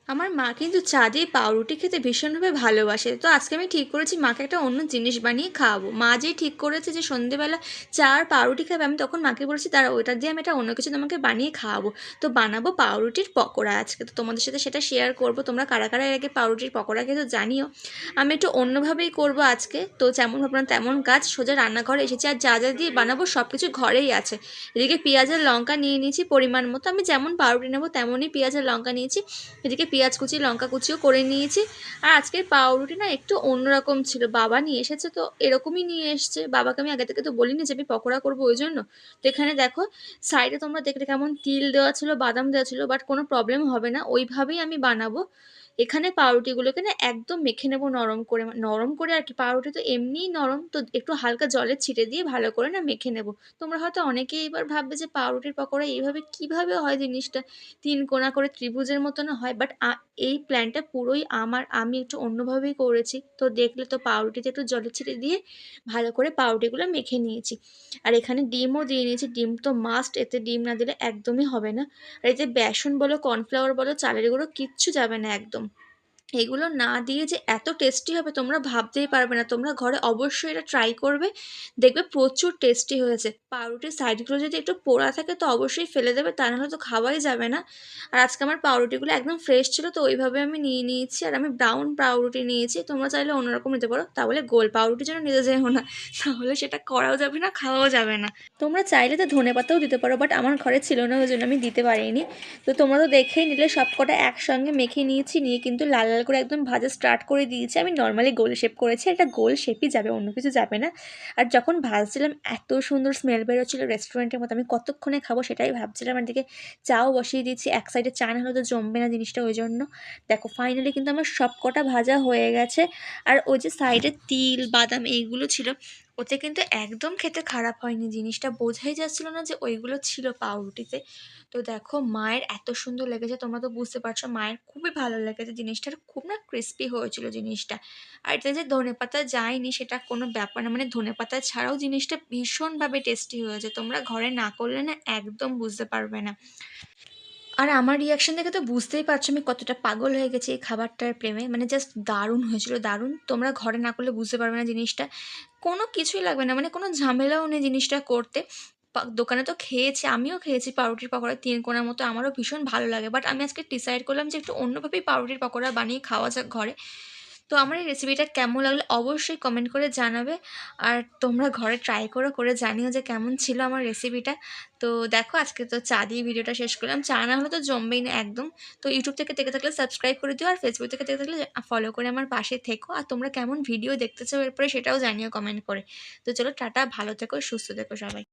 আমার মা কিন্তু চা দিয়ে পাউরুটি খেতে ভীষণভাবে ভালোবাসে। তো আজকে আমি ঠিক করেছি মাকে একটা অন্য জিনিস বানিয়ে খাওয়াবো। মা যেই ঠিক করেছে যে সন্ধ্যেবেলা চা আর পাউরুটি খাবে, আমি তখন মাকে বলেছি দাঁড়াও ওইটা দিয়ে আমি একটা অন্য কিছু তোমাকে বানিয়ে খাওয়াবো। তো বানাবো পাউরুটির পকোড়া আজকে। তো তোমাদের সাথে সেটা শেয়ার করবো। তোমরা কারা কারা এর আগে পাউরুটির পকোড়া খেতে জানিও। আমি একটু অন্যভাবেই করবো আজকে। তো যেমন ভাবলাম তেমন কাজ, সোজা রান্নাঘরে এসেছি। আর যা যা দিয়ে বানাবো সব কিছু ঘরেই আছে। এদিকে পেঁয়াজ আর লঙ্কা নিয়ে নিয়েছি পরিমাণ মতো। আমি যেমন পাউরুটি নেবো তেমনই পেঁয়াজ আর লঙ্কা নিয়েছি। এদিকে পেঁয়াজ কুচি লঙ্কা কুচিও করে নিয়েছি। আর আজকের পাউরুটি না একটু অন্যরকম ছিল, বাবা নিয়ে এসেছে তো এরকমই নিয়ে এসছে। বাবাকে আমি আগে থেকে তো বলিনি যে আমি পকোড়া করবো ওই জন্য। তো এখানে দেখো সাইডে তোমরা দেখলে কেমন তিল দেওয়া ছিল, বাদাম দেওয়া ছিল, বাট কোনো প্রবলেম হবে না, ওইভাবেই আমি বানাবো। এখানে পাউরুটিগুলোকে না একদম মেখে নেবো নরম করে, নরম করে আর কি, পাউরুটি তো এমনিই নরম, তো একটু হালকা জলের ছিটে দিয়ে ভালো করে না মেখে নেবো। তোমরা হয়তো অনেকেই এবার ভাববে যে পাউরুটির পকোড়া এইভাবে কিভাবে হয় জিনিসটা, তিন কোণা করে ত্রিভুজের মতন হয়, বাট এই প্ল্যানটা পুরোই আমার, আমি একটু অন্যভাবেই করেছি। তো দেখলে তো পাউরুটিতে একটু জলের ছিটে দিয়ে ভালো করে পাউরুটিগুলো মেখে নিয়েছি। আর এখানে ডিমও দিয়ে নিয়েছি, ডিম তো মাস্ট, এতে ডিম না দিলে একদমই হবে না। আর এতে বেসন বলো, কর্নফ্লাওয়ার বলো, চালের গুঁড়ো কিচ্ছু যাবে না একদম। এগুলো না দিয়ে যে এত টেস্টি হবে তোমরা ভাবতেই পারবে না। তোমরা ঘরে অবশ্যই এটা ট্রাই করবে, দেখবে প্রচুর টেস্টি হয়েছে। পাউরুটির সাইডগুলো যদি একটু পোড়া থাকে তো অবশ্যই ফেলে দেবে, তা নাহলে তো খাওয়াই যাবে না। আর আজকে আমার পাউরুটিগুলো একদম ফ্রেশ ছিল তো ওইভাবে আমি নিয়ে নিয়েছি। আর আমি ব্রাউন পাউরুটি নিয়েছি, তোমরা চাইলে অন্যরকম নিতে পারো, তাহলে গোল পাউরুটির জন্য নিতে যেও না, তাহলে সেটা করাও যাবে না, খাওয়াও যাবে না। তোমরা চাইলে তো ধনেপাতাও দিতে পারো, বাট আমার ঘরে ছিল না ওই জন্য আমি দিতে পারিনি। তো তোমরা তো দেখেই নিলে সব কটা একসঙ্গে মেখে নিয়েছি, নিয়ে কিন্তু লাল লাল করে একদম ভাজা স্টার্ট করে দিয়েছি। আমি নর্মালি গোল শেপ করেছি, এটা গোল শেপই যাবে, অন্য কিছু যাবে না। আর যখন ভাজছিলাম এত সুন্দর স্মেল বেরোচ্ছিলো রেস্টুরেন্টের মতো, আমি কতক্ষণে খাবো সেটাই ভাবছিলাম। আর দিকে চাও বসিয়ে দিয়েছি, এক সাইডে চা না হলে তো জমবে না জিনিসটা, ওই জন্য। দেখো ফাইনালি কিন্তু আমার সব কটা ভাজা হয়ে গেছে। আর ওই যে সাইডে তিল বাদাম এইগুলো ছিল, ওতে কিন্তু একদম খেতে খারাপ হয়নি, জিনিসটা বোঝাই যাচ্ছিল না যে ওইগুলো ছিল পাউরুটিতে। তো দেখো মায়ের এত সুন্দর লেগেছে, তোমরা তো বুঝতে পারছো মায়ের খুবই ভালো লেগেছে জিনিসটা, আর খুব না ক্রিস্পি হয়েছিল জিনিসটা। আর এতে যে ধনেপাতা যায়নি সেটা কোনো ব্যাপার না, মানে ধনেপাতা ছাড়াও জিনিসটা ভীষণভাবে টেস্টি হয়েছে, তোমরা ঘরে না করলে না একদম বুঝতে পারবে না। আর আমার রিয়াকশন দেখে তো বুঝতেই পারছো আমি কতটা পাগল হয়ে গেছি এই খাবারটার প্রেমে, মানে জাস্ট দারুণ হয়েছিল, দারুণ। তোমরা ঘরে না করলে বুঝতে পারবে না জিনিসটা, কোনো কিছুই লাগবে না, মানে কোনো ঝামেলাও নেই জিনিসটা করতে। দোকানে তো খেয়েছি, আমিও খেয়েছি পাউরুটির পকোড়া তিন কোণার মতো, আমারও ভীষণ ভালো লাগে, বাট আমি আজকে ডিসাইড করলাম যে একটু অন্যভাবেই পাউরুটির পকোড়া বানিয়ে খাওয়া যাক ঘরে। তো আমার এই রেসিপিটা কেমন লাগলো অবশ্যই কমেন্ট করে জানাবে। আর তোমরা ঘরে ট্রাই করে জানিও যে কেমন ছিল আমার রেসিপিটা। তো দেখো আজকে তো চা দিয়ে ভিডিওটা শেষ করলাম, চা না হলে তো জমবেই না একদম। তো ইউটিউব থেকে দেখে থাকলে সাবস্ক্রাইব করে দিও, আর ফেসবুক থেকে দেখে থাকলে ফলো করে আমার পাশে থেকো। আর তোমরা কেমন ভিডিও দেখতে চাও এরপরে সেটাও জানিও কমেন্ট করে। তো চলো টাটা, ভালো থেকো, সুস্থ থেকো সবাই।